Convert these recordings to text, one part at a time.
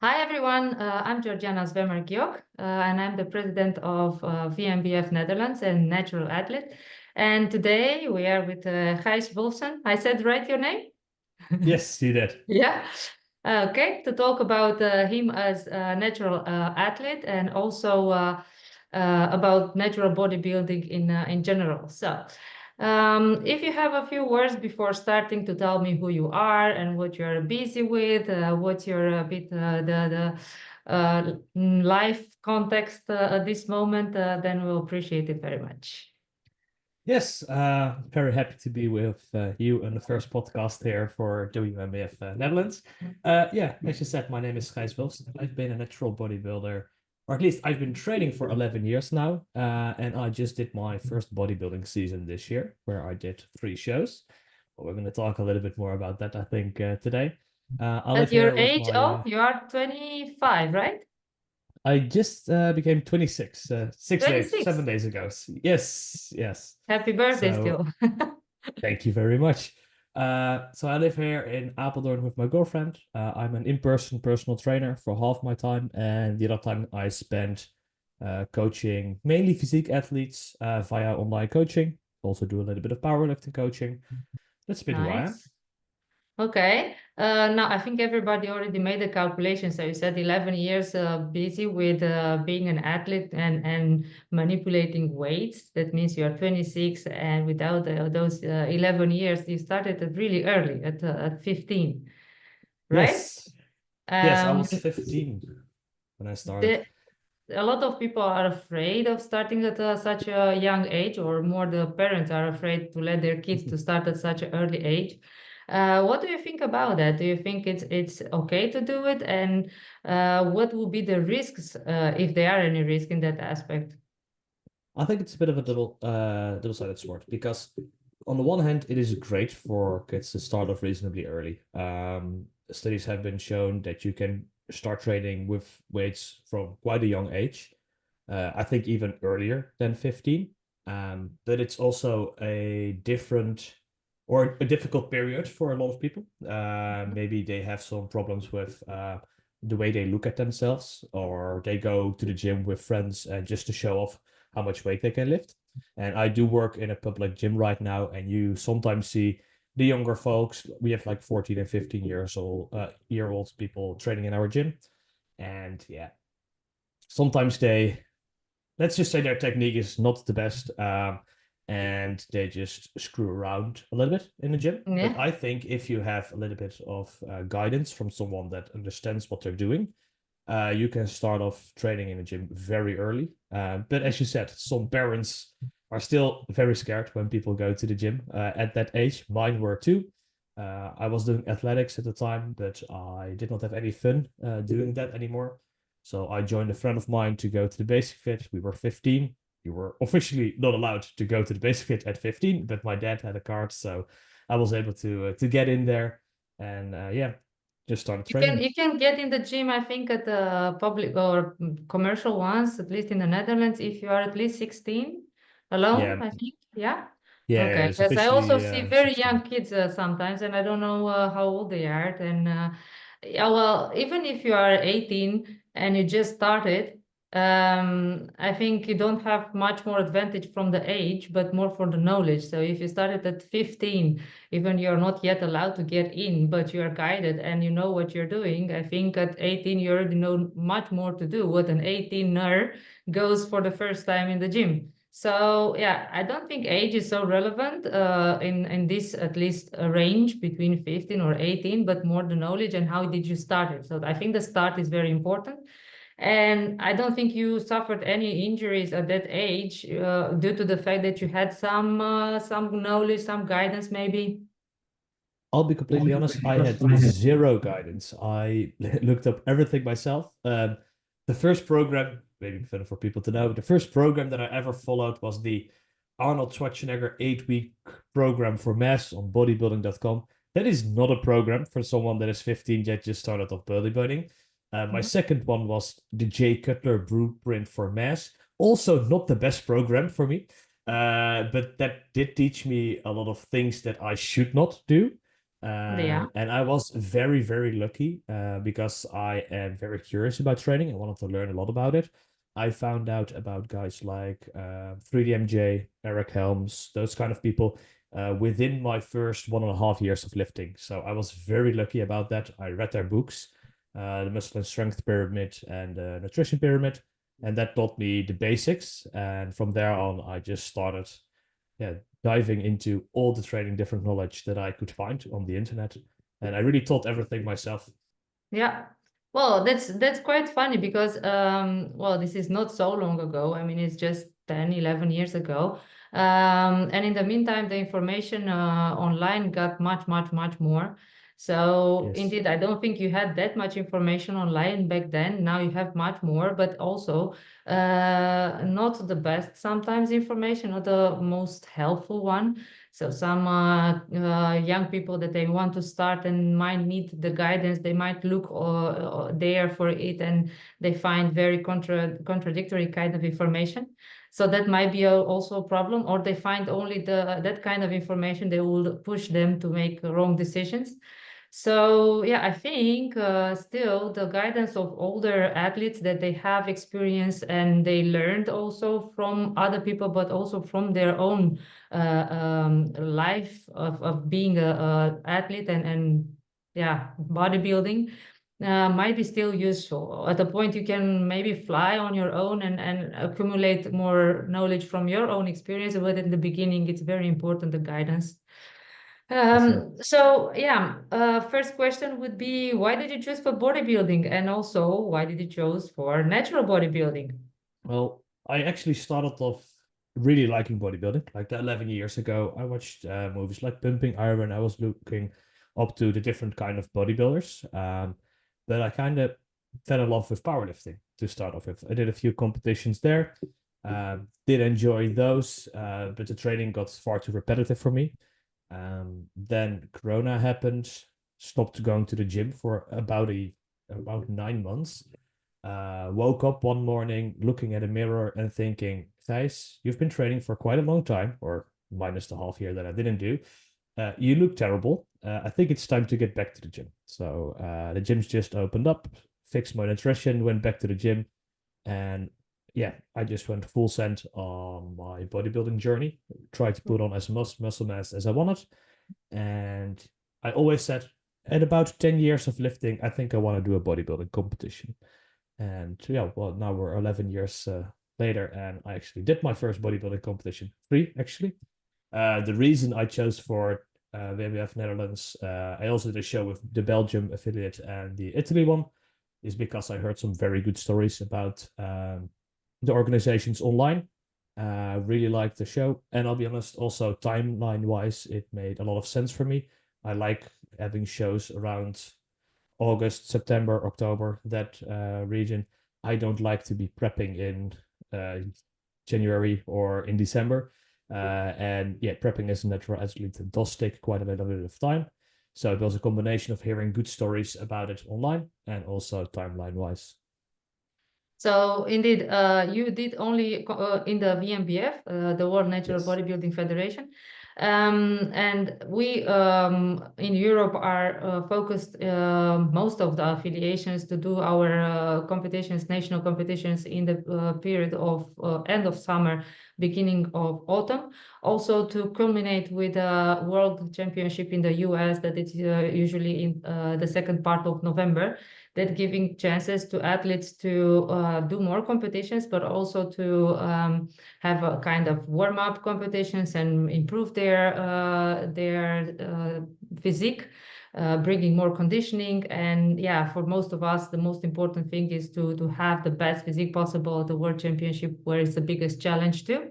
Hi everyone, I'm Georgiana Zwemmer-Giok, and I'm the president of WNBF Netherlands and natural athlete. And today we are with Gijs Wulsen. I said right your name? Yes, you did. Yeah. Okay, to talk about him as a natural athlete and also about natural bodybuilding in general. So, if you have a few words before starting to tell me who you are and what you're busy with, what's your bit life context at this moment, then we'll appreciate it very much. Yes, very happy to be with you on the first podcast here for WNBF Netherlands. Yeah, as you said, my name is Gijs Wulsen. I've been a natural bodybuilder, or at least I've been training for 11 years now. And I just did my first bodybuilding season this year, where I did 3 shows. But we're going to talk a little bit more about that, I think, today. I live At your here with age, my oh, you are 25, right? I just became 26, 6 days, 26. 7 days ago. Yes, yes. Happy birthday So still. thank you very much. So I live here in Apeldoorn with my girlfriend. I'm an in-person personal trainer for half my time, and the other time I spend coaching mainly physique athletes via online coaching. Also do a little bit of powerlifting coaching. That's a bit who I am. Nice. Okay. Now, I think everybody already made the calculation. So you said 11 years busy with being an athlete and manipulating weights. That means you are 26, and without those 11 years, you started at really early, at 15, right? Yes, yes, I Um, was 15 when I started. the, a lot of people are afraid of starting at such a young age, or more the parents are afraid to let their kids to start at such an early age. What do you think about that? Do you think it's okay to do it? And what will be the risks, if there are any risk in that aspect? I think it's a bit of a double-sided sword because on the one hand, it is great for kids to start off reasonably early. Studies have been shown that you can start training with weights from quite a young age. I think even earlier than 15. But it's also a different or a difficult period for a lot of people. Maybe they have some problems with the way they look at themselves, or they go to the gym with friends just to show off how much weight they can lift. And I do work in a public gym right now, and you sometimes see the younger folks. We have like 14 and 15 year old people training in our gym. And yeah, sometimes let's just say their technique is not the best, and they just screw around a little bit in the gym. But Yeah. I think if you have a little bit of guidance from someone that understands what they're doing, you can start off training in the gym very early. But as you said, some parents are still very scared when people go to the gym at that age. Mine were too. I was doing athletics at the time, but I did not have any fun doing that anymore. So I joined a friend of mine to go to the basic fit. We were 15. You were officially not allowed to go to the basic fit at 15, but my dad had a card, so I was able to get in there and yeah, just started You can training. you can get in the gym, I think, at the public or commercial ones, at least in the Netherlands, if you are at least 16 alone, Yeah, I think. Yeah. yeah, Okay. it's Yes, I also officially see very 16. young kids sometimes, and I don't know how old they are. And yeah, well, even if you are 18 and you just started, I think you don't have much more advantage from the age, but more for the knowledge. So if you started at 15, even you're not yet allowed to get in, but you're guided and you know what you're doing. I think at 18, you already know much more to do what an 18er goes for the first time in the gym. So yeah, I don't think age is so relevant in this at least range between 15 or 18, but more the knowledge and how did you start it. So I think the start is very important. And I don't think you suffered any injuries at that age due to the fact that you had some knowledge, some guidance, maybe. I'll be completely honest, I had zero guidance. I looked up everything myself. The first program, maybe fun for people to know, the first program that I ever followed was the Arnold Schwarzenegger 8-week program for mass on bodybuilding.com. That is not a program for someone that is 15 yet just started off bodybuilding. My Mhm. second one was the Jay Cutler Blueprint for Mass. Also, not the best program for me, but that did teach me a lot of things that I should not do. Yeah. And I was very, very lucky because I am very curious about training. I wanted to learn a lot about it. I found out about guys like 3DMJ, Eric Helms, those kind of people within my first 1.5 years of lifting. So I was very lucky about that. I read their books, the Muscle and Strength Pyramid and the Nutrition Pyramid, and that taught me the basics. And from there on, I just started, yeah, diving into all the training, different knowledge that I could find on the internet. And I really taught everything myself. Yeah. Well, that's quite funny because well, this is not so long ago. I mean, it's just 10, 11 years ago. And in the meantime, the information online got much, much, much more. So Yes. indeed, I don't think you had that much information online back then. Now you have much more, but also not the best sometimes information, not the most helpful one. So some young people that they want to start and might need the guidance, they might look there for it and they find very contradictory kind of information. So that might be also a problem, or they find only that kind of information, they will push them to make wrong decisions. So yeah, I think still the guidance of older athletes that they have experience and they learned also from other people, but also from their own life of being a athlete and yeah, bodybuilding might be still useful. At a point you can maybe fly on your own and accumulate more knowledge from your own experience, but in the beginning it's very important, the guidance. For sure. So yeah, first question would be, why did you choose for bodybuilding? And also, why did you choose for natural bodybuilding? Well, I actually started off really liking bodybuilding. Like that 11 years ago, I watched movies like Pumping Iron. I was looking up to the different kind of bodybuilders. But I kind of fell in love with powerlifting to start off with. I did a few competitions there. Did enjoy those, but the training got far too repetitive for me. Then Corona happened, stopped going to the gym for about 9 months. Woke up one morning looking at a mirror and thinking, Gijs, you've been training for quite a long time, or minus the half year that I didn't do. You look terrible. I think it's time to get back to the gym. So the gym's just opened up, fixed my nutrition, went back to the gym, and yeah, I just went full send on my bodybuilding journey. Tried to put on as much muscle mass as I wanted, and I always said, at about 10 years of lifting, I think I want to do a bodybuilding competition. And yeah, well, now we're 11 years later, and I actually did my first bodybuilding competition, three actually. The reason I chose for WNBF Netherlands, I also did a show with the Belgium affiliate and the Italy one, is because I heard some very good stories about the organizations online. Really liked the show, and I'll be honest, also timeline wise, it made a lot of sense for me. I like having shows around August, September, October, that region. I don't like to be prepping in January or in December. And yeah, prepping as a natural athlete does take quite a little bit of time. So it was a combination of hearing good stories about it online and also timeline wise. So indeed, you did only in the WNBF, the World Natural Yes. Bodybuilding Federation. And we in Europe are focused most of the affiliations to do our competitions, national competitions in the period of end of summer, beginning of autumn. Also to culminate with a World Championship in the US that is usually in the second part of November, that giving chances to athletes to do more competitions, but also to have a kind of warm-up competitions and improve their physique, bringing more conditioning. And yeah, for most of us, the most important thing is to have the best physique possible at the World Championship, where it's the biggest challenge too.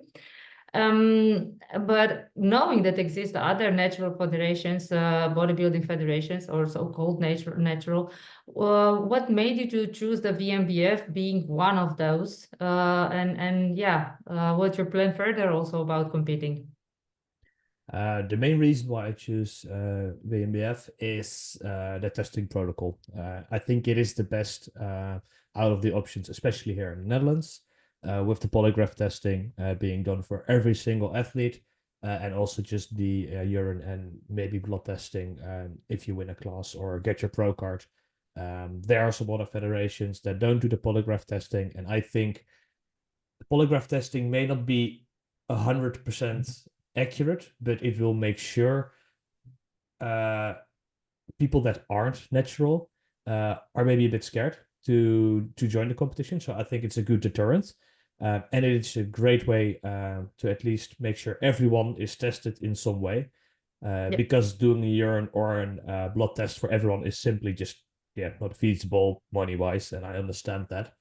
But knowing that exist other natural federations, bodybuilding federations, or so-called natural, what made you to choose the WNBF being one of those? And yeah, what's your plan further also about competing? The main reason why I choose WNBF is the testing protocol. I think it is the best out of the options, especially here in the Netherlands, with the polygraph testing being done for every single athlete. and also just the urine and maybe blood testing if you win a class or get your pro card. There are some other federations that don't do the polygraph testing, and I think the polygraph testing may not be 100% accurate, but it will make sure people that aren't natural are maybe a bit scared to join the competition. So I think it's a good deterrent. And it's a great way to at least make sure everyone is tested in some way. Yeah. Because doing a urine or a blood test for everyone is simply just not feasible money-wise, and I understand that.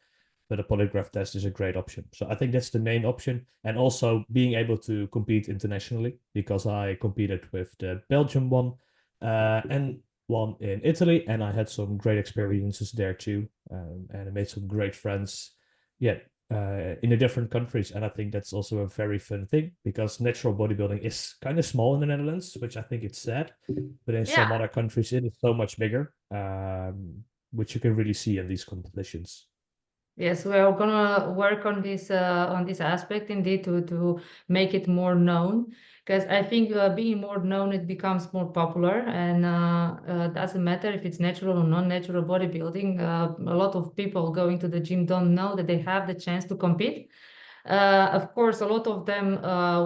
But a polygraph test is a great option. So I think that's the main option. And also being able to compete internationally, because I competed with the Belgium one and one in Italy, and I had some great experiences there too. And I made some great friends. In the different countries. And I think that's also a very fun thing, because natural bodybuilding is kind of small in the Netherlands, which I think it's sad. But in some Yeah. other countries, it is so much bigger, which you can really see in these competitions. Yes, we are gonna work on this aspect indeed to make it more known, because I think being more known, it becomes more popular, and doesn't matter if it's natural or non-natural bodybuilding. A lot of people going to the gym don't know that they have the chance to compete. Of course, a lot of them,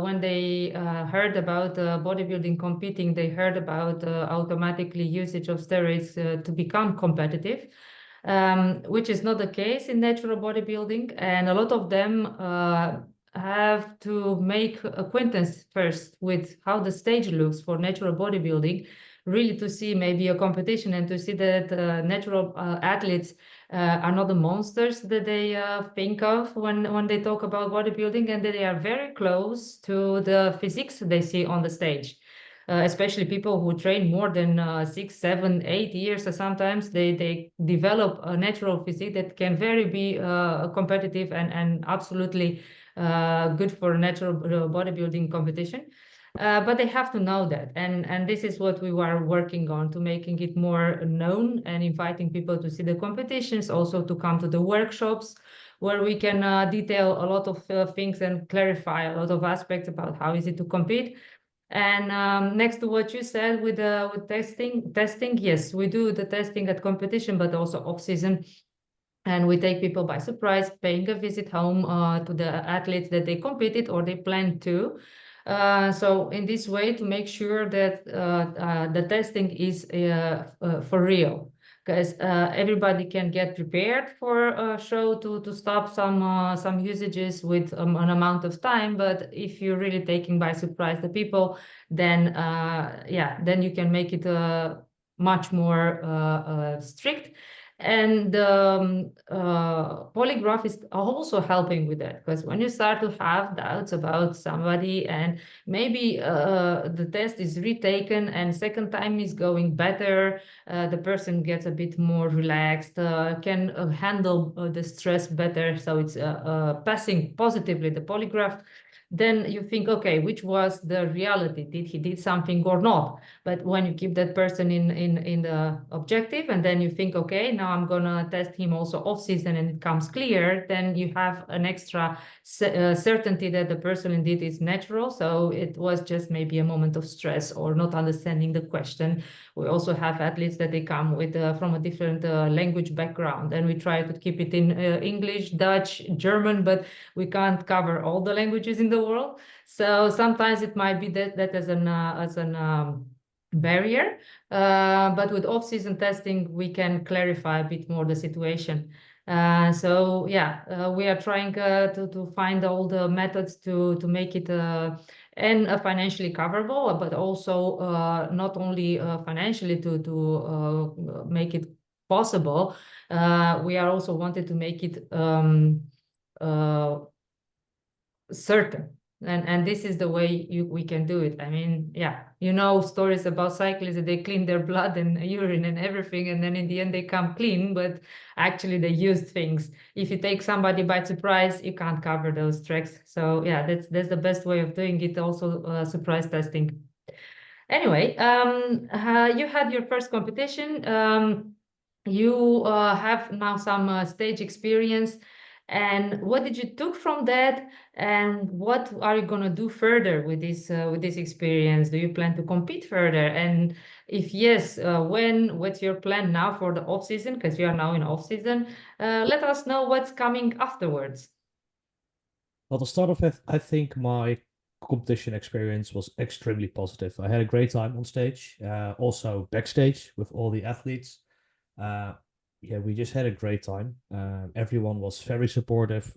when they heard about bodybuilding competing, they heard about automatically usage of steroids to become competitive, which is not the case in natural bodybuilding. And a lot of them have to make acquaintance first with how the stage looks for natural bodybuilding, really to see maybe a competition and to see that natural athletes are not the monsters that they think of when they talk about bodybuilding, and that they are very close to the physiques they see on the stage. Especially people who train more than 6, 7, 8 years, or sometimes they develop a natural physique that can very be competitive and absolutely good for a natural bodybuilding competition. But they have to know that, and this is what we were working on, to making it more known and inviting people to see the competitions, also to come to the workshops where we can detail a lot of things and clarify a lot of aspects about how is it to compete. And next to what you said with testing, yes, we do the testing at competition, but also off season. And we take people by surprise, paying a visit home to the athletes that they competed or they plan to. So in this way, to make sure that the testing is for real, because everybody can get prepared for a show to stop some usages with an amount of time. But if you're really taking by surprise the people, then then you can make it much more strict. And polygraph is also helping with that, because when you start to have doubts about somebody, and maybe the test is retaken and second time is going better, the person gets a bit more relaxed, can handle the stress better, so it's passing positively the polygraph. Then you think, okay, which was the reality? Did he did something or not? But when you keep that person in the objective, and then you think, okay, now I'm gonna test him also off season, and it comes clear, then you have an extra certainty that the person indeed is natural. So it was just maybe a moment of stress or not understanding the question. We also have athletes that they come with from a different language background, and we try to keep it in English, Dutch, German, but we can't cover all the languages in the world. So sometimes it might be that as an barrier, but with off-season testing, we can clarify a bit more the situation. So yeah, we are trying to find all the methods to make it and financially coverable, but also not only financially to make it possible. We are also wanted to make it certain. And this is the way we can do it. I mean, yeah, you know, stories about cyclists that they clean their blood and urine and everything, and then in the end they come clean, but actually they used things. If you take somebody by surprise, you can't cover those tracks. So yeah, that's the best way of doing it. Also, surprise testing. Anyway, you had your first competition. You have now some stage experience. And what did you took from that? And what are you gonna do further with this experience? Do you plan to compete further? And if yes, when? What's your plan now for the off season? Because you are now in off season. Let us know what's coming afterwards. Well, to start off with, I think my competition experience was extremely positive. I had a great time on stage, also backstage with all the athletes. Uh, yeah, we just had a great time. Everyone was very supportive.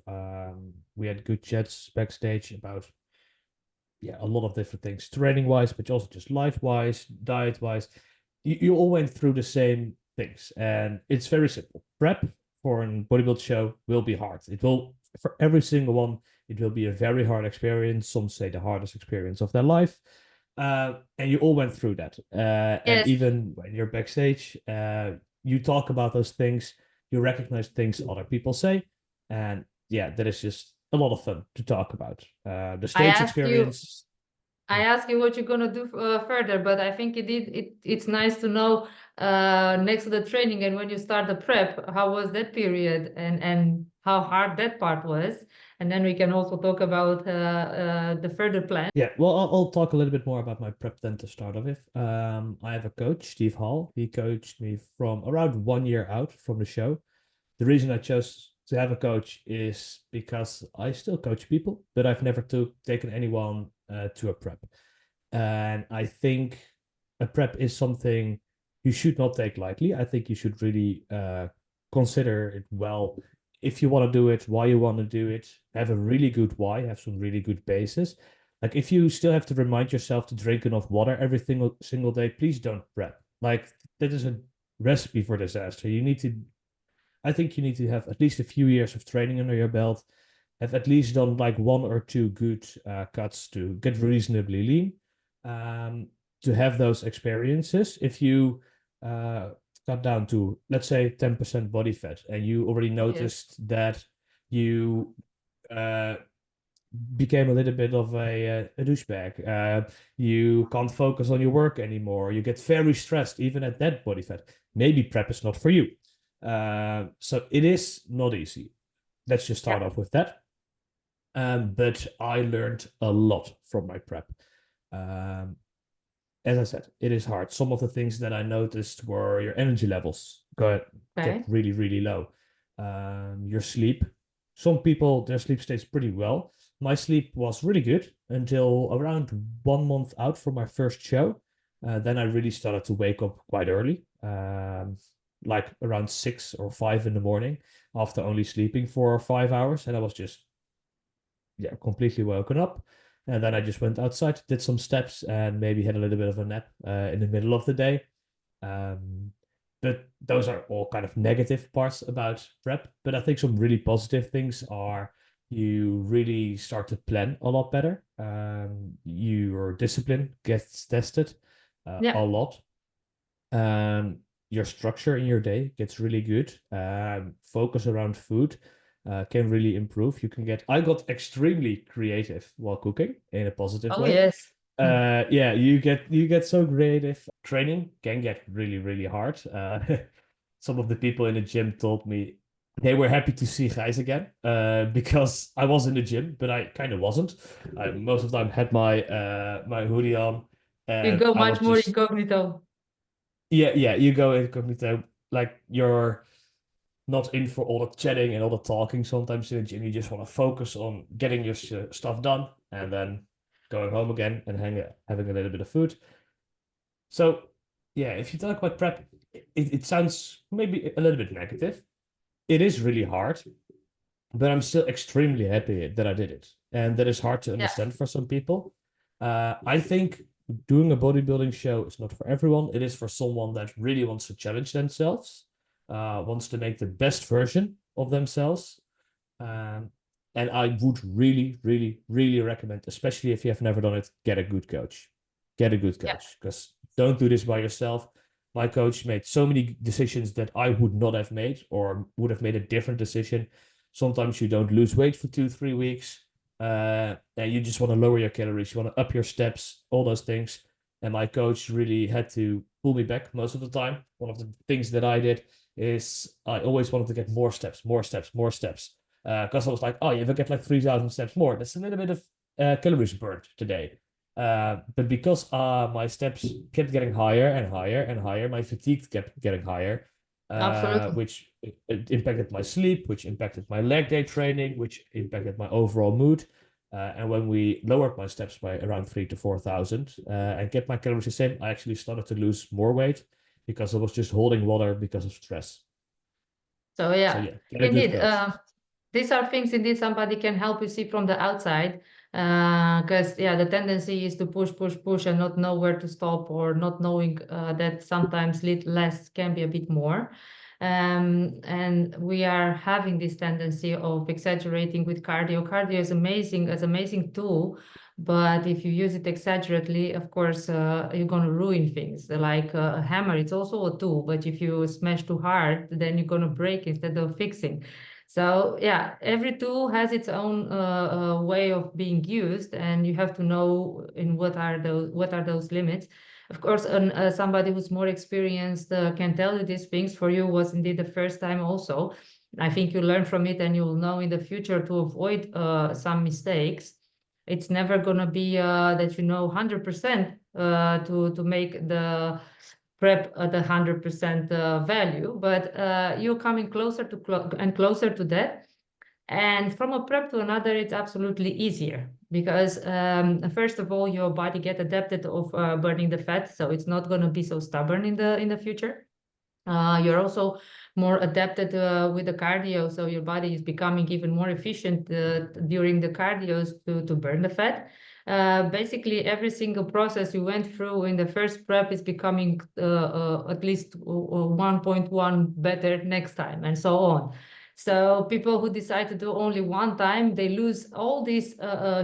We had good chats backstage about a lot of different things, training wise, but also just life wise, diet wise. You all went through the same things, and it's very simple. Prep for a bodybuild show will be hard. It will, for every single one, it will be a very hard experience. Some say the hardest experience of their life. And you all went through that. And Yes. even when you're backstage, you talk about those things, you recognize things other people say. And yeah, that is just a lot of fun to talk about. The I stage asked you experience. I ask you what you're gonna do further, but I think it's nice to know next to the training and when you start the prep, how was that period and how hard that part was, and then we can also talk about the further plan. Yeah, well, I'll talk a little bit more about my prep then to start off with. I have a coach, Steve Hall. He coached me from around 1 year out from the show. The reason I chose to have a coach is because I still coach people, but I've never taken anyone to a prep. And I think a prep is something you should not take lightly. I think you should really consider it well. If you want to do it, why you want to do it, have a really good why, have some really good basis. Like if you still have to remind yourself to drink enough water every single day, please don't prep. Like that is a recipe for disaster. I think you need to have at least a few years of training under your belt, have at least done like one or two good cuts to get reasonably lean, um, to have those experiences. If you uh, cut down to, let's say, 10% body fat, and you already Oh yes. noticed that you uh, became a little bit of a douchebag, you can't focus on your work anymore, you get very stressed even at that body fat, maybe prep is not for you. So it is not easy. Let's just start Yeah. off with that. But I learned a lot from my prep. Um, as I said, it is hard. Some of the things that I noticed were your energy levels get Okay. really, really low. Your sleep. Some people, their sleep stays pretty well. My sleep was really good until around 1 month out from my first show. Then I really started to wake up quite early, like around 6 or 5 in the morning after only sleeping 4 or 5 hours. And I was just completely woken up. And then I just went outside, did some steps, and maybe had a little bit of a nap in the middle of the day. Um, but those are all kind of negative parts about prep. But I think some really positive things are you really start to plan a lot better. Your discipline gets tested a Yeah. lot. Um, your structure in your day gets really good. Focus around food can really improve. I got extremely creative while cooking in a positive Oh way. yes. Yeah, you get so creative. Training can get really, really hard. Some of the people in the gym told me they were happy to see Gijs again, because I was in the gym, but I kind of wasn't. I most of the time had my hoodie on, You and go I much was more just incognito. yeah, you go incognito, like you're not in for all the chatting and all the talking sometimes in the gym. You just want to focus on getting your stuff done and then going home again and having a little bit of food. So, yeah, if you talk about prep, it sounds maybe a little bit negative. It is really hard, but I'm still extremely happy that I did it. And that is hard to Yeah. understand for some people. I think doing a bodybuilding show is not for everyone. It is for someone that really wants to challenge themselves, wants to make the best version of themselves. Um, and I would really, really, really recommend, especially if you have never done it, get a good coach. Get a good Yeah. coach, because don't do this by yourself. My coach made so many decisions that I would not have made or would have made a different decision. Sometimes you don't lose weight for 2, 3 weeks. And you just want to lower your calories, you want to up your steps, all those things. And my coach really had to pull me back most of the time. One of the things that I did is I always wanted to get more steps, more steps, more steps. Because I was like, oh, if I get like 3,000 steps more, that's a little bit of calories burned today. But because my steps kept getting higher and higher and higher, my fatigue kept getting higher, Absolutely. which it impacted my sleep, which impacted my leg day training, which impacted my overall mood. And when we lowered my steps by around 3 to 4,000 and kept my calories the same, I actually started to lose more weight because I was just holding water because of stress. So So yeah, yeah, get a good indeed. coach. These are things indeed somebody can help you see from the outside. Because yeah, the tendency is to push, push, push and not know where to stop, or not knowing that sometimes less can be a bit more. And we are having this tendency of exaggerating with cardio. Cardio is amazing, as amazing tool, but if you use it exaggerately, of course, you're gonna ruin things. Like a hammer, it's also a tool, but if you smash too hard, then you're gonna break instead of fixing. So yeah, every tool has its own way of being used, and you have to know in what are those limits. Of course, somebody who's more experienced can tell you these things. For you was indeed the first time also. I think you learn from it, and you will know in the future to avoid some mistakes. It's never gonna be that you know 100% to make the prep at 100% value, but you're coming closer to and closer to that. And from a prep to another, it's absolutely easier because first of all, your body get adapted of burning the fat, so it's not going to be so stubborn in the future. You're also more adapted with the cardio, so your body is becoming even more efficient during the cardios to burn the fat. Basically, every single process you went through in the first prep is becoming at least 1.1 better next time, and so on. So people who decide to do only one time, they lose all this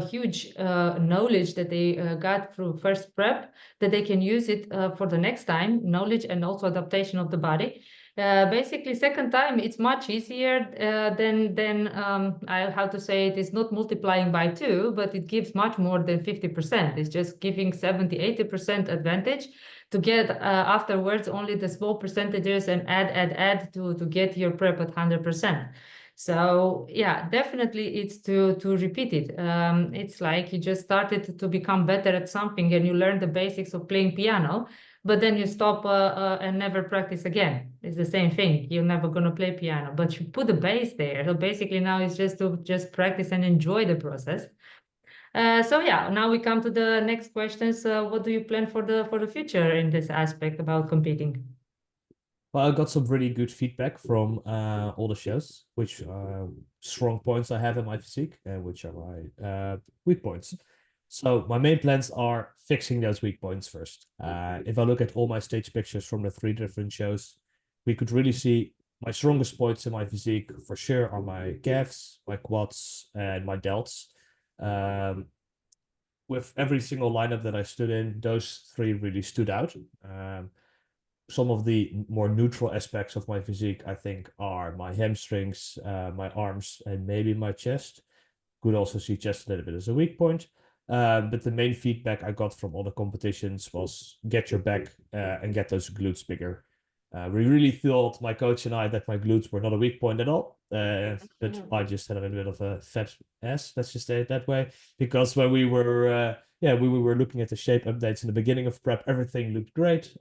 huge knowledge that they got through first prep, that they can use it for the next time, knowledge and also adaptation of the body. Basically, second time it's much easier than I how to say it is not multiplying by two, but it gives much more than 50%. It's just giving 70-80% advantage to get afterwards only the small percentages and add to get your prep at 100%. So yeah, definitely it's to repeat it. It's like you just started to become better at something and you learn the basics of playing piano, but then you stop and never practice again. It's the same thing. You're never gonna play piano, but you put the base there. So basically now it's just to just practice and enjoy the process. So yeah, now we come to the next questions. What do you plan for the future in this aspect about competing? Well, I got some really good feedback from all the shows, which strong points I have in my physique and which are my weak points. So my main plans are fixing those weak points first. If I look at all my stage pictures from the 3 different shows, we could really see my strongest points in my physique for sure are my calves, my quads, and my delts. Um, with every single lineup that I stood in, those three really stood out. Some of the more neutral aspects of my physique, I think, are my hamstrings, my arms, and maybe my chest. Could also see chest a little bit as a weak point. But the main feedback I got from all the competitions was get your back and get those glutes bigger. We really thought, my coach and I, that my glutes were not a weak point at all. But I just had a little bit of a fat ass, let's just say it that way. Because when we were, we were looking at the shape updates in the beginning of prep, everything looked great.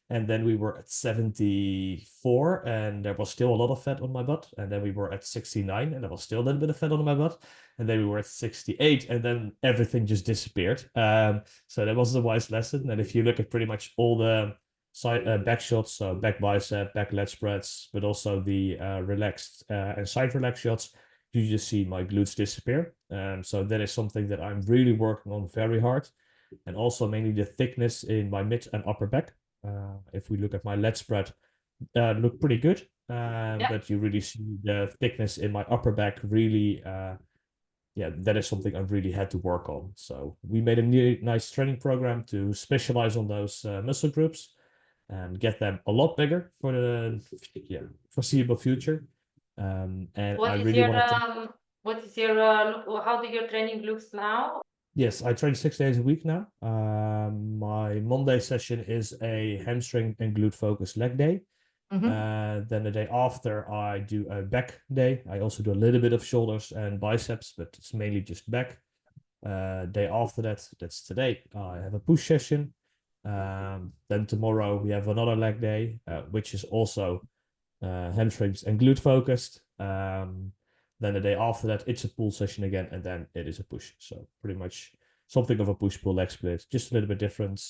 And then we were at 74 and there was still a lot of fat on my butt. And then we were at 69 and there was still a little bit of fat on my butt. And then we were at 68 and then everything just disappeared. So that was a wise lesson. And if you look at pretty much all the side back shots, so back bicep, back leg spreads, but also the relaxed and side relaxed shots, you just see my glutes disappear. So that is something that I'm really working on very hard. And also mainly the thickness in my mid and upper back. If we look at my leg spread, look pretty good. Yeah. But you really see the thickness in my upper back really, that is something I really had to work on. So we made a nice training program to specialize on those muscle groups and get them a lot bigger for the foreseeable future. And I What is really your want to take. what is your how do your training looks now? Yes, I train 6 days a week now. My Monday session is a hamstring and glute focused leg day. Then the day after, I do a back day. I also do a little bit of shoulders and biceps, but it's mainly just back. Day after that, that's today, I have a push session. Then tomorrow we have another leg day, which is also hamstrings and glute focused. Then the day after that, it's a pull session again, and then it is a push. So pretty much something of a push-pull leg split, just a little bit different.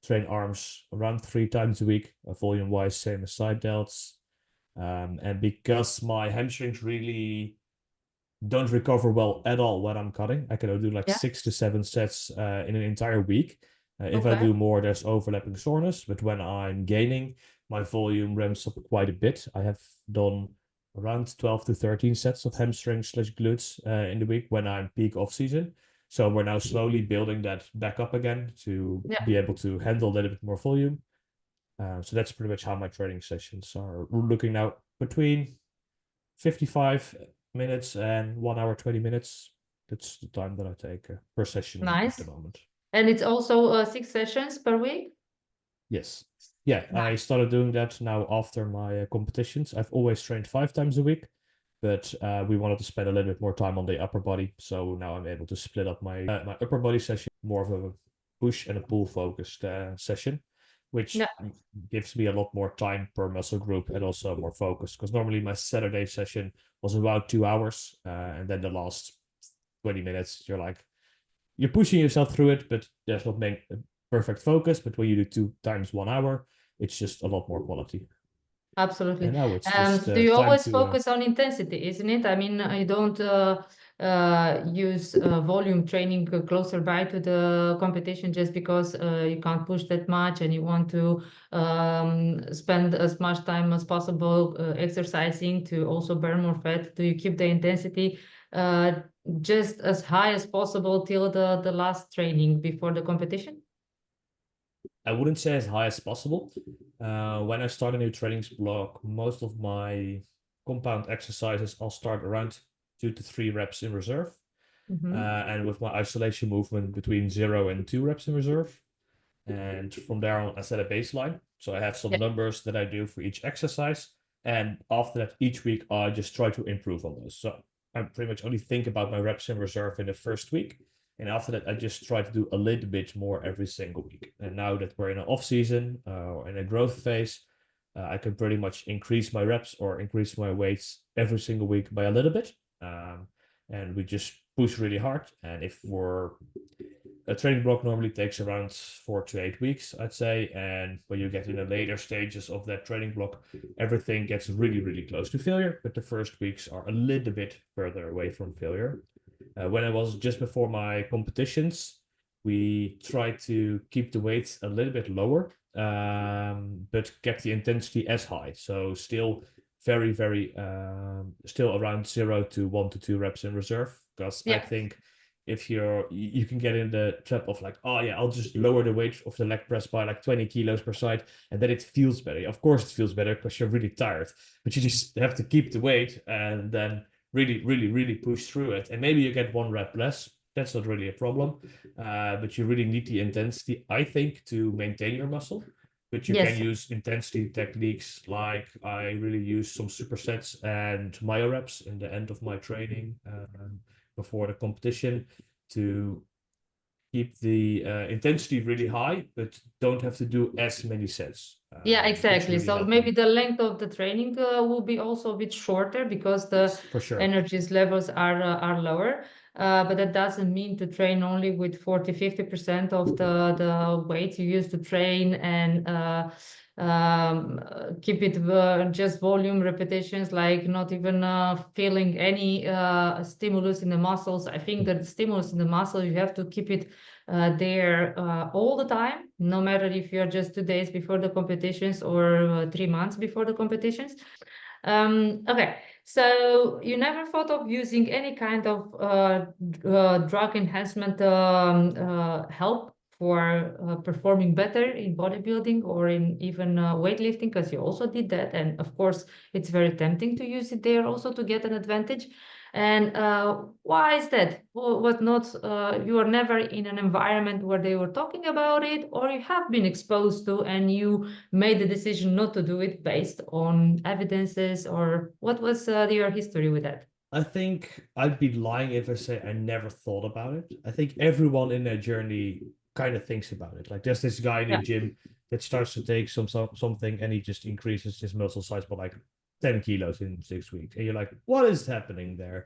Train arms around 3 times a week, volume-wise, same as side delts. And because my hamstrings really don't recover well at all when I'm cutting, I can do like 6 to 7 sets in an entire week. If I do more, there's overlapping soreness. But when I'm gaining, my volume ramps up quite a bit. I have done around 12 to 13 sets of hamstrings / glutes in the week when I'm peak off season. So we're now slowly building that back up again to be able to handle a little bit more volume. So that's pretty much how my training sessions are. We're looking now between 55 minutes and 1 hour 20 minutes. That's the time that I take per session at the moment. And it's also 6 sessions per week? Yes. Yeah, I started doing that now after my competitions. I've always trained 5 times a week, but we wanted to spend a little bit more time on the upper body. So now I'm able to split up my my upper body session, more of a push and a pull focused session, which gives me a lot more time per muscle group and also more focus. Because normally my Saturday session was about 2 hours, and then the last 20 minutes, you're pushing yourself through it, but there's not perfect focus. But when you do 2 times 1 hour, it's just a lot more quality. Absolutely. And now it's just do you always focus on intensity, isn't it? I mean, you don't use volume training closer by to the competition just because you can't push that much and you want to spend as much time as possible exercising to also burn more fat. Do you keep the intensity just as high as possible till the last training before the competition? I wouldn't say as high as possible. When I start a new training block, most of my compound exercises, I'll start around 2 to 3 reps in reserve. And with my isolation movement between 0 and 2 reps in reserve. And from there on, I set a baseline. So I have some numbers that I do for each exercise. And after that, each week, I just try to improve on those. So I pretty much only think about my reps in reserve in the first week. And after that, I just try to do a little bit more every single week. And now that we're in an off season or in a growth phase, I can pretty much increase my reps or increase my weights every single week by a little bit. And we just push really hard. And if a training block normally takes around 4 to 8 weeks, I'd say. And when you get in the later stages of that training block, everything gets really, really close to failure. But the first weeks are a little bit further away from failure. When I was just before my competitions, we tried to keep the weights a little bit lower, but kept the intensity as high. So still very, very, still around 0 to 1 to 2 reps in reserve. Because I think if you can get in the trap of like, oh yeah, I'll just lower the weight of the leg press by like 20 kilos per side, and then it feels better. Of course it feels better because you're really tired, but you just have to keep the weight and then really, really, really push through it. And maybe you get 1 rep less. That's not really a problem. But you really need the intensity, I think, to maintain your muscle. But you can use intensity techniques like I really use some supersets and myo reps in the end of my training before the competition to keep the intensity really high, but don't have to do as many sets. Yeah, exactly. Really so maybe the length of the training will be also a bit shorter because the energy levels are lower. But that doesn't mean to train only with 40-50% of the weight you used to train and keep it just volume repetitions, like not even feeling any stimulus in the muscles. I think that the stimulus in the muscle, you have to keep it there all the time, no matter if you're just 2 days before the competitions or 3 months before the competitions. Okay, so you never thought of using any kind of drug enhancement help for performing better in bodybuilding or in even weightlifting, because you also did that. And of course, it's very tempting to use it there also to get an advantage. And why is that? What not? You are never in an environment where they were talking about it, or you have been exposed to, and you made the decision not to do it based on evidences, or what was your history with that? I think I'd be lying if I say I never thought about it. I think everyone in their journey kind of thinks about it. Like there's this guy in the Yeah. gym that starts to take something and he just increases his muscle size by like 10 kilos in 6 weeks. And you're like, what is happening there?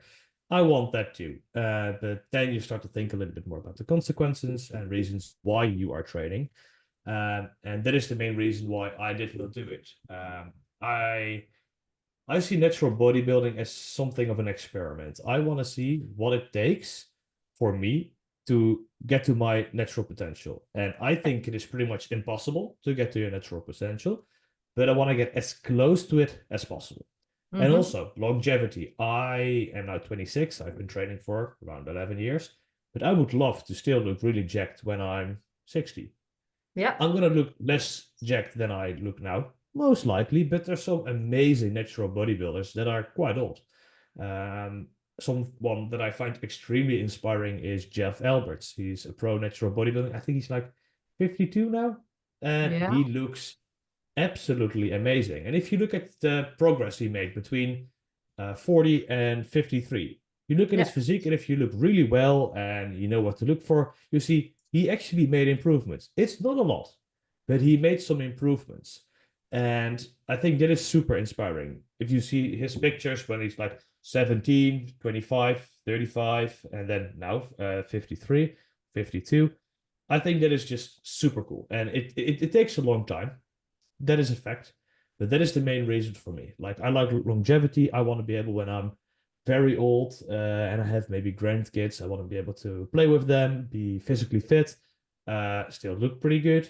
I want that too. But then you start to think a little bit more about the consequences and reasons why you are training. And that is the main reason why I did not do it. I see natural bodybuilding as something of an experiment. I want to see what it takes for me to get to my natural potential. And I think it is pretty much impossible to get to your natural potential, but I want to get as close to it as possible. And Mm-hmm. also longevity. I am now 26. I've been training for around 11 years, but I would love to still look really jacked when I'm 60. Yeah. I'm gonna look less jacked than I look now, most likely, but there's some amazing natural bodybuilders that are quite old. Someone that I find extremely inspiring is Jeff Alberts. He's a pro natural bodybuilding. I think he's like 52 now, and Yeah. he looks absolutely amazing. And if you look at the progress he made between 40 and 53, you look at his Yeah. physique, and if you look really well and you know what to look for, you see he actually made improvements. It's not a lot, but he made some improvements. And I think that is super inspiring. If you see his pictures when he's like 17, 25, 35, and then now 53, 52, I think that is just super cool. And it takes a long time. That is a fact. But that is the main reason for me. Like I like longevity. I want to be able when I'm very old and I have maybe grandkids, I want to be able to play with them, be physically fit, still look pretty good,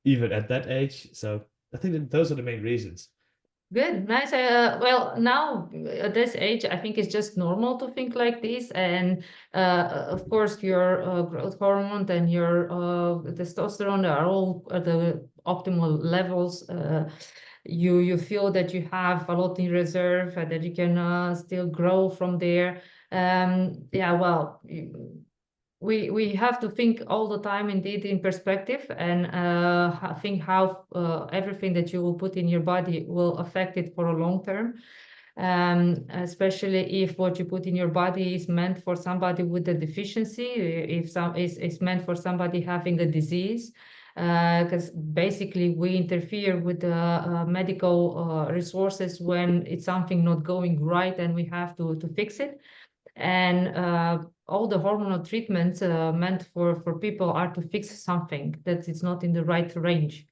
even at that age. So I think that those are the main reasons. Good, nice. Well, now at this age, I think it's just normal to think like this. And of course, your growth hormone and your testosterone are all at the optimal levels. You feel that you have a lot in reserve and that you can still grow from there. Yeah, well, we have to think all the time indeed in perspective and think how everything that you will put in your body will affect it for a long term, especially if what you put in your body is meant for somebody with a deficiency, if some is meant for somebody having a disease, because basically we interfere with the medical resources when it's something not going right and we have to fix it. And all the hormonal treatments meant for people are to fix something that is not in the right range.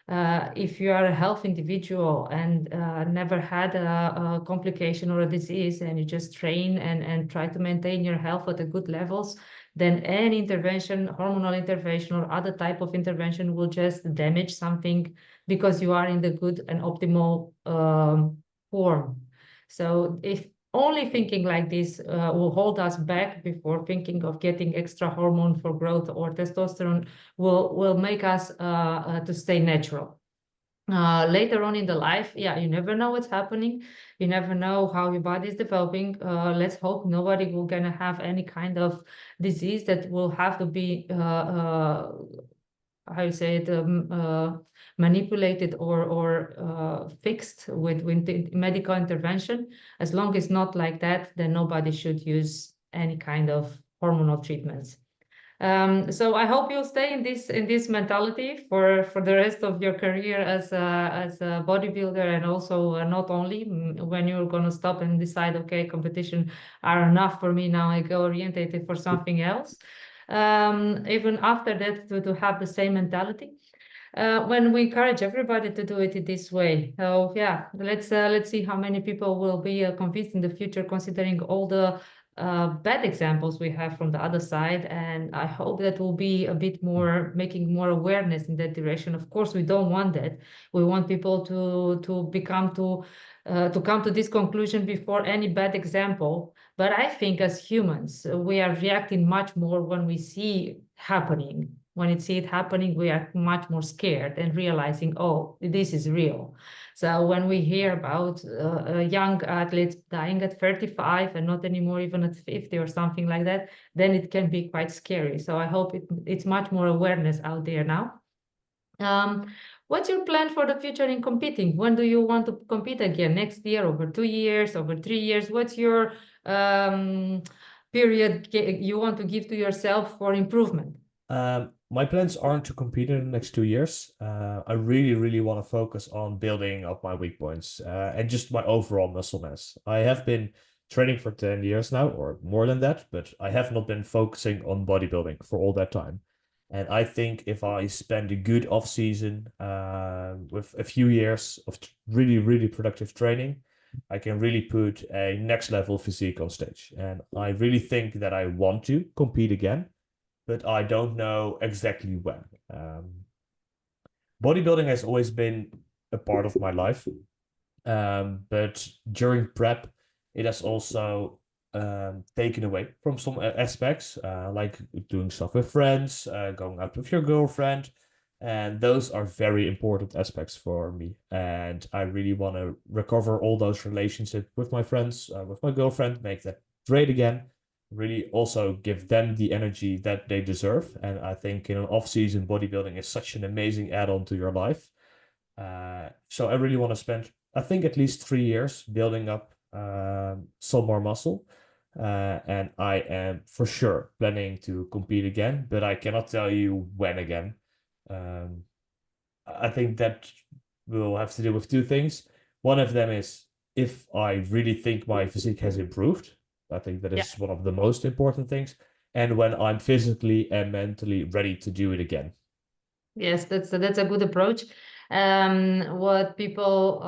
If you are a healthy individual and never had a complication or a disease and you just train and try to maintain your health at a good levels, then any intervention, hormonal intervention or other type of intervention will just damage something because you are in the good and optimal form. So if only thinking like this will hold us back before thinking of getting extra hormone for growth or testosterone will make us to stay natural. Later on in the life, yeah, you never know what's happening. You never know how your body is developing. Let's hope nobody will gonna have any kind of disease that will have to be how you say it, manipulated or fixed with the medical intervention. As long as not like that, then nobody should use any kind of hormonal treatments. So I hope you'll stay in this mentality for the rest of your career as a bodybuilder, and also not only when you're gonna stop and decide, okay, competition are enough for me now. I go orientated for something else. Even after that, to have the same mentality. When we encourage everybody to do it this way. So yeah, let's see how many people will be convinced in the future, considering all the bad examples we have from the other side. And I hope that will be a bit more making more awareness in that direction. Of course, we don't want that. We want people to come to this conclusion before any bad example. But I think as humans, we are reacting much more when we see happening. when it see it happening, we are much more scared and realizing, oh, this is real. So when we hear about young athletes dying at 35 and not anymore even at 50 or something like that, then it can be quite scary. So I hope it's much more awareness out there now. What's your plan for the future in competing? When do you want to compete again? Next year, over 2 years, over 3 years? What's your period you want to give to yourself for improvement? My plans aren't to compete in the next 2 years. I really, really want to focus on building up my weak points and just my overall muscle mass. I have been training for 10 years now, or more than that, but I have not been focusing on bodybuilding for all that time. And I think if I spend a good off season with a few years of really, really productive training, I can really put a next level physique on stage. And I really think that I want to compete again, but I don't know exactly when. Bodybuilding has always been a part of my life, but during prep, it has also taken away from some aspects, like doing stuff with friends, going out with your girlfriend, and those are very important aspects for me. And I really want to recover all those relationships with my friends, with my girlfriend, make that great again. Really also give them the energy that they deserve. And I think in an off-season, bodybuilding is such an amazing add-on to your life. So I really want to spend, I think, at least 3 years building up some more muscle. And I am for sure planning to compete again, but I cannot tell you when again. I think that will have to do with two things. One of them is if I really think my physique has improved. I think that is one of the most important things. And when I'm physically and mentally ready to do it again. Yes, that's a good approach. What people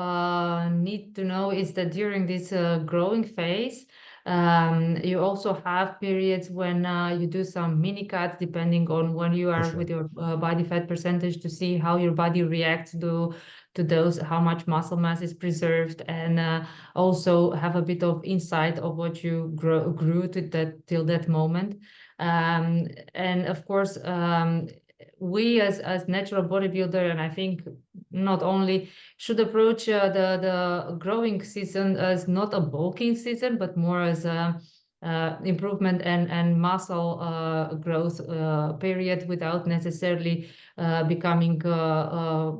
need to know is that during this growing phase, you also have periods when you do some mini cuts depending on when you are with your body fat percentage to see how your body reacts to those, how much muscle mass is preserved, and also have a bit of insight of what you grew to that till that moment. And of course, we as natural bodybuilder, and I think not only, should approach the growing season as not a bulking season, but more as a improvement and muscle growth period without necessarily becoming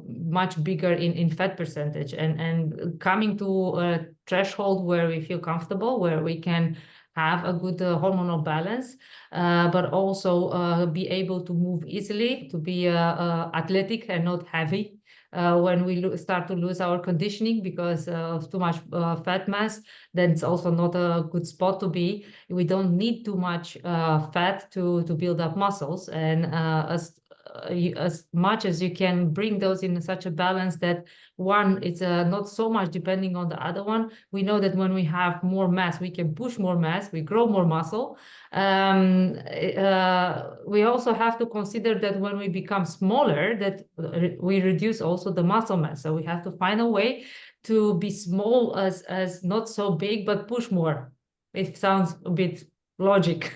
much bigger in fat percentage, and coming to a threshold where we feel comfortable, where we can have a good hormonal balance, but also be able to move easily, to be athletic and not heavy. When we start to lose our conditioning because of too much fat mass, then it's also not a good spot to be. We don't need too much fat to build up muscles, and as much as you can bring those in such a balance that one, it's not so much depending on the other one. We know that when we have more mass, we can push more mass, we grow more muscle. We also have to consider that when we become smaller, that we reduce also the muscle mass. So we have to find a way to be small as not so big, but push more. It sounds a bit logic.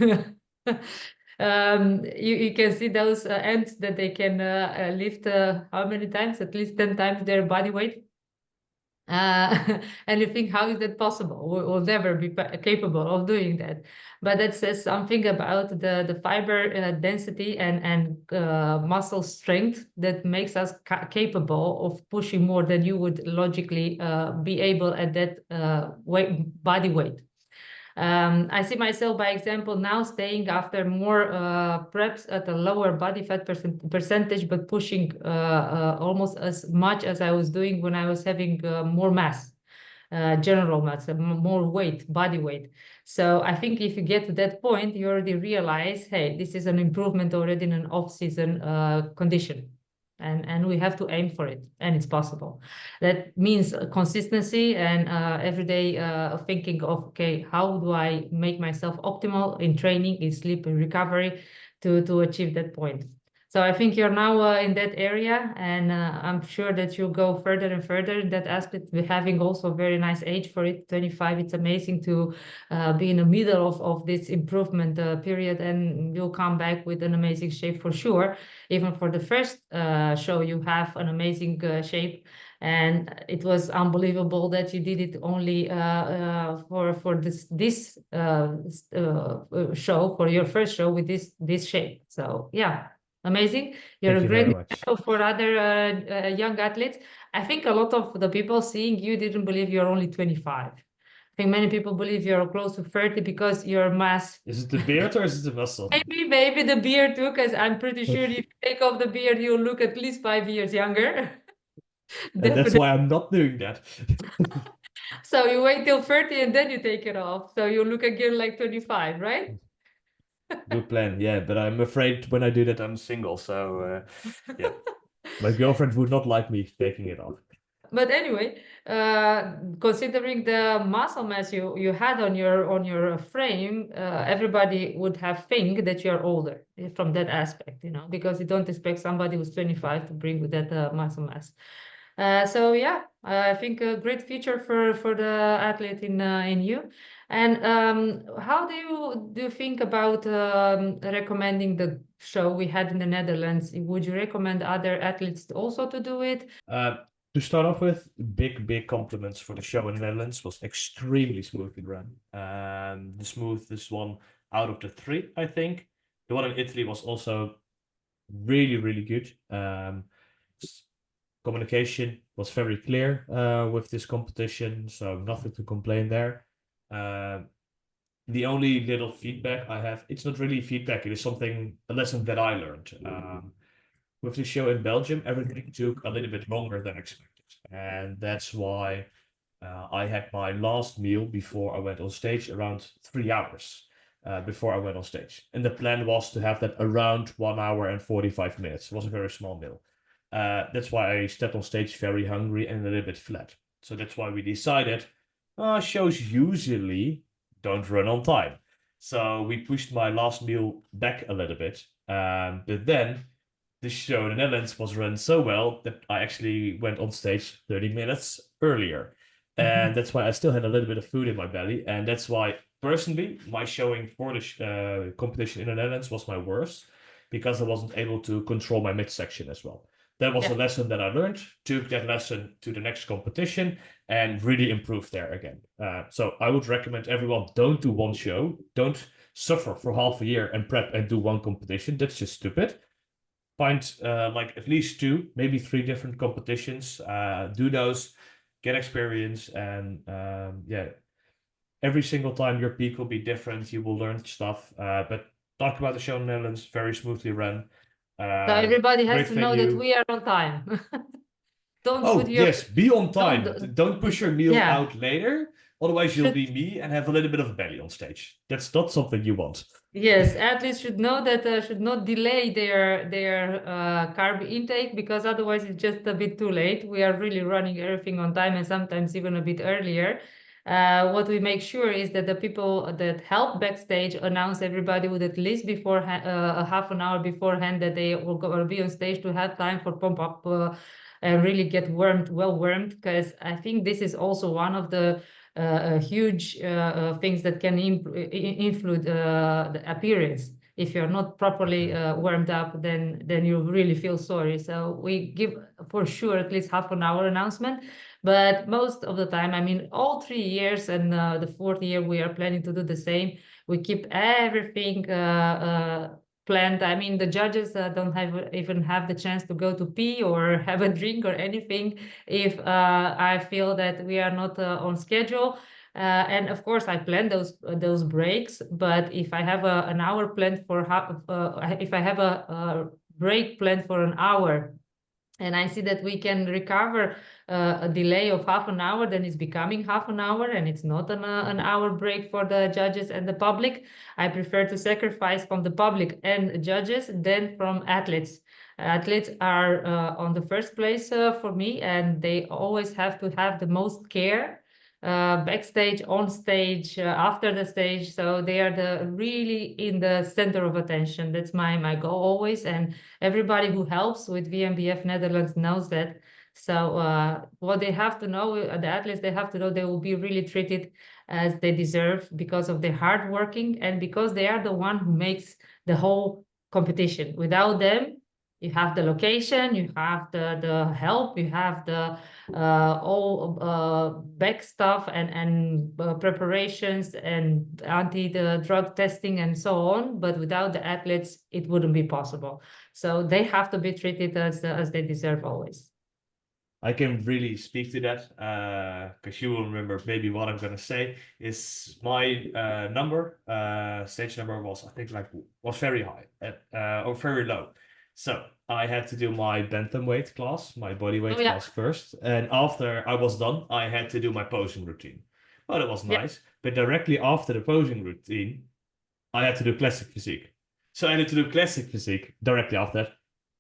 You can see those ants that they can lift how many times? At least 10 times their body weight. And you think, how is that possible? We'll never be capable of doing that. But that says something about the fiber density and muscle strength that makes us capable of pushing more than you would logically be able at that body weight. I see myself, by example, now staying after more preps at a lower body fat percentage, but pushing almost as much as I was doing when I was having more mass, general mass, more weight, body weight. So I think if you get to that point, you already realize, hey, this is an improvement already in an off-season condition. And we have to aim for it, and it's possible. That means consistency and everyday thinking of, okay, how do I make myself optimal in training, in sleep and recovery to achieve that point? So I think you're now in that area, and I'm sure that you'll go further and further in that aspect. We're having also a very nice age for it, 25. It's amazing to be in the middle of this improvement period, and you'll come back with an amazing shape for sure. Even for the first show, you have an amazing shape. And it was unbelievable that you did it only for this show, for your first show with this shape. So yeah, amazing. You're Thank a you great very much. example for other young athletes. I think a lot of the people seeing you didn't believe you're only 25. I think many people believe you're close to 30 because your mass. Is it the beard or is it the muscle? Maybe the beard too, because I'm pretty sure if you take off the beard, you'll look at least 5 years younger. And that's Definitely. why I'm not doing that. So you wait till 30 and then you take it off. So you look again like 25, right? Good plan, yeah. But I'm afraid when I do that, I'm single. So, yeah, my girlfriend would not like me taking it off. But anyway, considering the muscle mass you had on your frame, everybody would have think that you're older from that aspect, because you don't expect somebody who's 25 to bring with that muscle mass. So yeah, I think a great future for the athlete in you. And how do you think about recommending the show we had in the Netherlands? Would you recommend other athletes also to do it? To start off with, big compliments for the show in the Netherlands. Was extremely smoothly run. The smoothest one out of the three, I think. The one in Italy was also really good. Communication was very clear with this competition, so nothing to complain there. The only little feedback I have, it's not really feedback, it is a lesson that I learned. With the show in Belgium, everything took a little bit longer than expected. And that's why I had my last meal before I went on stage around 3 hours before I went on stage. And the plan was to have that around 1 hour and 45 minutes. It was a very small meal. That's why I stepped on stage very hungry and a little bit flat. So that's why we decided shows usually don't run on time. So we pushed my last meal back a little bit. But then the show in the Netherlands was run so well that I actually went on stage 30 minutes earlier. And that's why I still had a little bit of food in my belly. And that's why, personally, my showing for the competition in the Netherlands was my worst because I wasn't able to control my midsection as well. That was a lesson that I learned, took that lesson to the next competition, and really improved there again. So I would recommend everyone don't do one show. Don't suffer for half a year and prep and do one competition. That's just stupid. Find like at least 2, maybe 3 different competitions. Do those, get experience, and yeah, every single time your peak will be different. You will learn stuff. But talk about the show in the Netherlands, very smoothly run. So everybody has Great to know that venue. we are on time. Don't put Oh, your yes, be on time. don't Don't push your meal yeah. out later. Otherwise, you'll Should be me and have a little bit of a belly on stage. That's not something you want. Yes, athletes should know that should not delay their carb intake because otherwise it's just a bit too late. We are really running everything on time and sometimes even a bit earlier. What we make sure is that the people that help backstage announce everybody with at least before a half an hour beforehand that they will go or be on stage to have time for pump up and really get well warmed. Because I think this is also one of the huge things that can influence the appearance. If you're not properly warmed up, then you really feel sorry. So we give for sure at least half an hour announcement. But most of the time, I mean, all 3 years and the fourth year, we are planning to do the same. We keep everything planned. I mean, the judges don't even have the chance to go to pee or have a drink or anything if I feel that we are not on schedule. And of course, I plan those breaks. But if I have an hour planned for if I have a break planned for an hour, and I see that we can recover a delay of half an hour, then it's becoming half an hour and it's not an hour break for the judges and the public. I prefer to sacrifice from the public and judges than from athletes. Athletes are on the first place for me, and they always have to have the most care backstage, on stage, after the stage. So they are the really in the center of attention. That's my goal always. And everybody who helps with WNBF Netherlands knows that. So what they have to know, the athletes, they have to know they will be really treated as they deserve because of their hard working and because they are the one who makes the whole competition. Without them, you have the location, you have the help, you have the all back stuff and preparations and anti the drug testing and so on. But without the athletes, it wouldn't be possible. So they have to be treated as they deserve always. I can really speak to that because you will remember maybe what I'm gonna say is my stage number was I think like was very high or very low. So I had to do my bantamweight class, my bodyweight Oh yeah, class first, and after I was done, I had to do my posing routine. Well, it was yeah, nice, but directly after the posing routine, I had to do classic physique. So I had to do classic physique directly after that.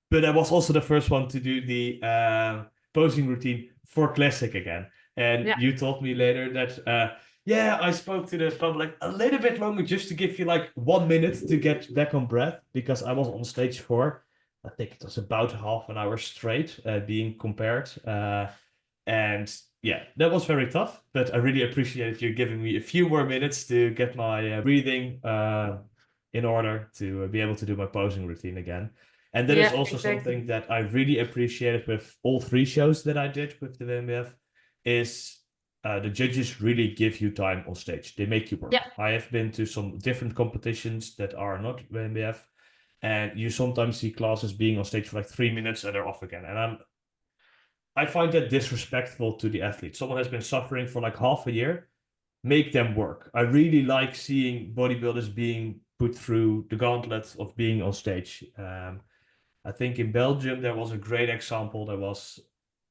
But I was also the first one to do the posing routine for classic again. And yeah, you told me later that yeah, I spoke to the public a little bit longer just to give you like 1 minute to get back on breath because I was on stage for I think it was about half an hour straight being compared. And yeah, that was very tough, but I really appreciate you giving me a few more minutes to get my breathing in order to be able to do my posing routine again. And that is yeah, also exactly. something that I really appreciated with all three shows that I did with the WNBF is the judges really give you time on stage. They make you Yeah, work. I have been to some different competitions that are not WNBF, and you sometimes see classes being on stage for like 3 minutes and they're off again. And I find that disrespectful to the athlete. Someone has been suffering for like half a year. Make them work. I really like seeing bodybuilders being put through the gauntlet of being on stage. I think in Belgium there was a great example. There was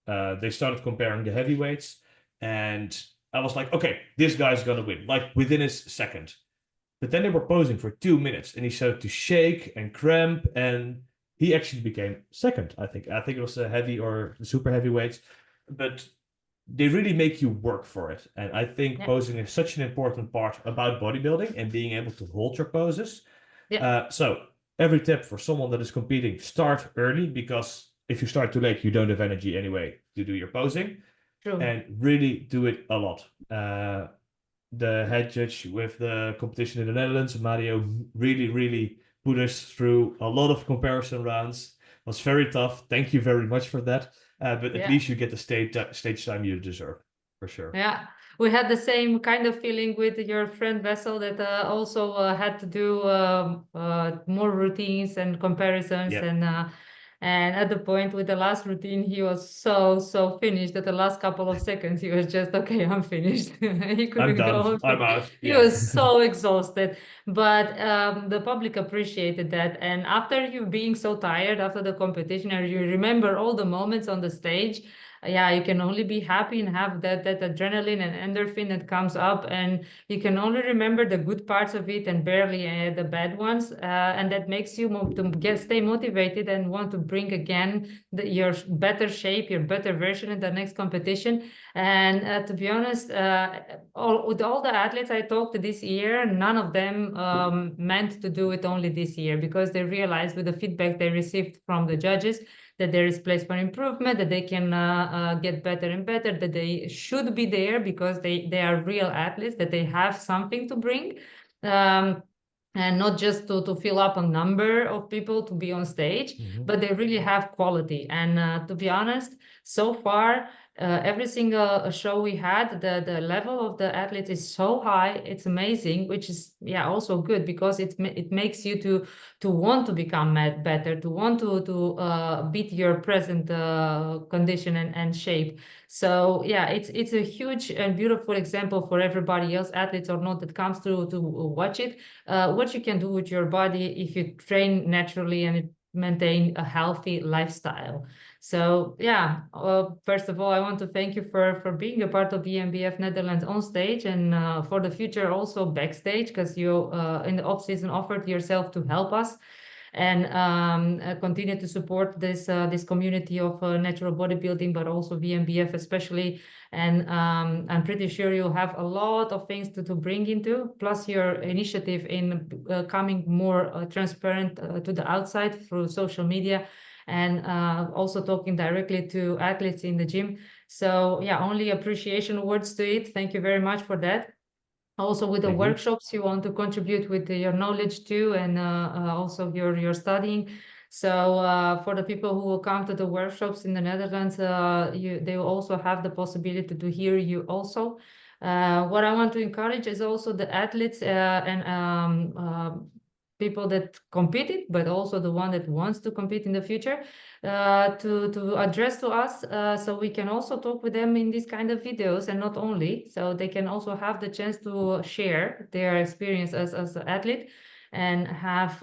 they started comparing the heavyweights, and I was like, okay, this guy's gonna win, like within a second. But then they were posing for 2 minutes, and he started to shake and cramp, and he actually became second. I think. I think it was the heavy or the super heavyweights, but they really make you work for it. And I think yeah, posing is such an important part about bodybuilding and being able to hold your poses. yeah, So every tip for someone that is competing: start early because if you start too late, you don't have energy anyway to do your posing, true. and really do it a lot. The head judge with the competition in the Netherlands, Mario, really put us through a lot of comparison rounds. It was very tough. Thank you very much for that. But at Yeah. least you get the stage time you deserve, for sure. Yeah, we had the same kind of feeling with your friend Vessel that also had to do more routines and comparisons Yeah, and at the point with the last routine he was so finished that the last couple of seconds he was just okay, I'm finished. He I'm couldn't go done. on. I'm out. He Yeah. was so exhausted, but the public appreciated that. And after you being so tired after the competition, and you remember all the moments on the stage, yeah, you can only be happy and have that adrenaline and endorphin that comes up, and you can only remember the good parts of it and barely the bad ones, and that makes you stay motivated and want to bring again your better shape, your better version in the next competition. And to be honest, with all the athletes I talked to this year, none of them meant to do it only this year because they realized with the feedback they received from the judges that there is place for improvement, that they can get better and better, that they should be there because they are real athletes, that they have something to bring. Um, and not just to fill up a number of people to be on stage, Mhm. but they really have quality. And to be honest, so far, every single show we had, the level of the athletes is so high, it's amazing, which is yeah also good because it makes you to want to become better, to want to beat your present condition and shape. So yeah, it's a huge and beautiful example for everybody else, athletes or not, that comes to watch it. What you can do with your body if you train naturally and maintain a healthy lifestyle. So yeah, first of all, I want to thank you for being a part of EMBF Netherlands on stage and for the future also backstage because you in the off season offered yourself to help us. and continue to support this community of natural bodybuilding, but also WNBF especially. And I'm pretty sure you have a lot of things to bring into, plus your initiative in coming more transparent to the outside through social media, and also talking directly to athletes in the gym. So yeah, only appreciation words to it. Thank you very much for that. Also with the Thank you. workshops, you want to contribute with your knowledge too, and also your studying. So for the people who will come to the workshops in the Netherlands, they will also have the possibility to hear you also. What I want to encourage is also the athletes and people that competed, but also the one that wants to compete in the future, to address to us, so we can also talk with them in these kind of videos, and not only, so they can also have the chance to share their experience as an athlete, and have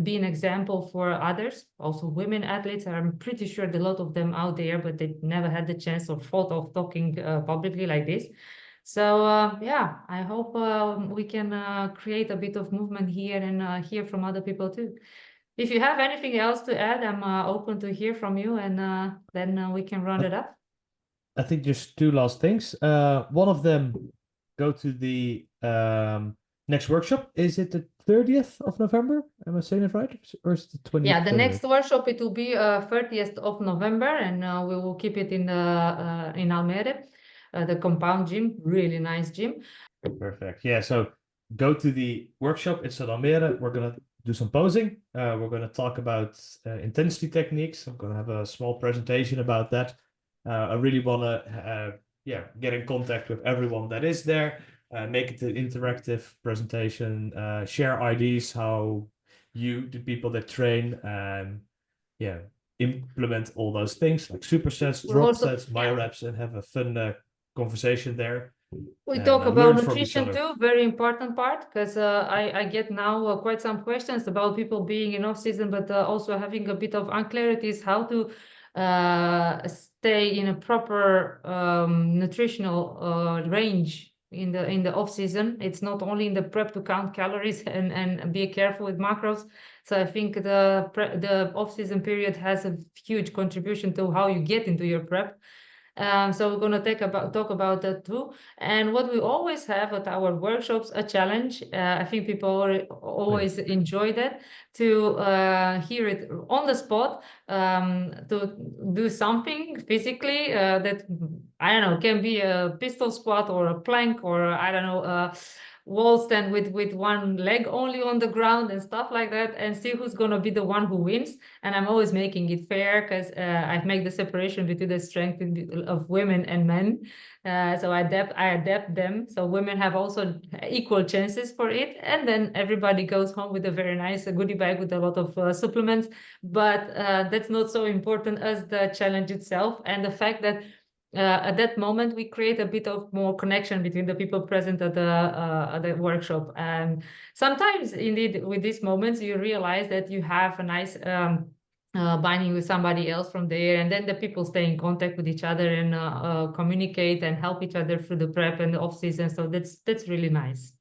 be an example for others, also women athletes. I'm pretty sure that a lot of them out there, but they never had the chance or thought of talking publicly like this. So yeah, I hope we can create a bit of movement here, and hear from other people too. If you have anything else to add, I'm open to hear from you, and then we can round it up. I think just two last things. One of them, go to the next workshop. Is it the 30th of November? Am I saying it right? Or is it the 23rd? Yeah, the next workshop, it will be 30th of November, and we will keep it in Almere, the compound gym, really nice gym. Perfect. Yeah, so go to the workshop. It's at Almere. We're gonna do some posing. We're gonna talk about intensity techniques. I'm gonna have a small presentation about that. I really wanna get in contact with everyone that is there. Make it an interactive presentation. Share ideas how you, the people that train, implement all those things like supersets, drop sets, myoreps, and have a fun conversation there. We And talk about learn from each nutrition other. too, very important part, because I get now quite some questions about people being in off season, but also having a bit of unclarities how to stay in a proper nutritional range in the off season. It's not only in the prep to count calories and be careful with macros. So I think the off season period has a huge contribution to how you get into your prep. So we're going to talk about that too. And what we always have at our workshops, a challenge. I think people always enjoy that, to hear it on the spot, to do something physically that, I don't know, can be a pistol squat or a plank, or I don't know, wall stand with one leg only on the ground and stuff like that, and see who's going to be the one who wins. And I'm always making it fair, because I make the separation between the strength of women and men. So I adapt them, so women have also equal chances for it, and then everybody goes home with a very nice goodie bag with a lot of supplements. But that's not so important as the challenge itself, and the fact that at that moment we create a bit of more connection between the people present at the workshop. And sometimes indeed with these moments you realize that you have a nice binding with somebody else from there, and then the people stay in contact with each other, and communicate and help each other through the prep and the off season. So that's really nice.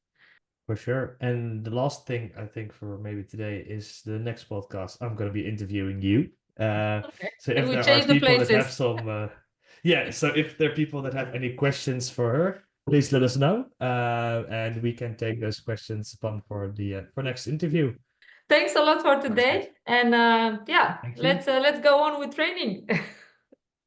For sure. And the last thing I think for maybe today is the next podcast. I'm going to be interviewing you. Okay. So And if we there are change the people that have places. some, so if there are people that have any questions for her, please let us know, and we can take those questions upon for the for next interview. Thanks a lot for Sounds good. today, and yeah, Thank you. let's go on with training.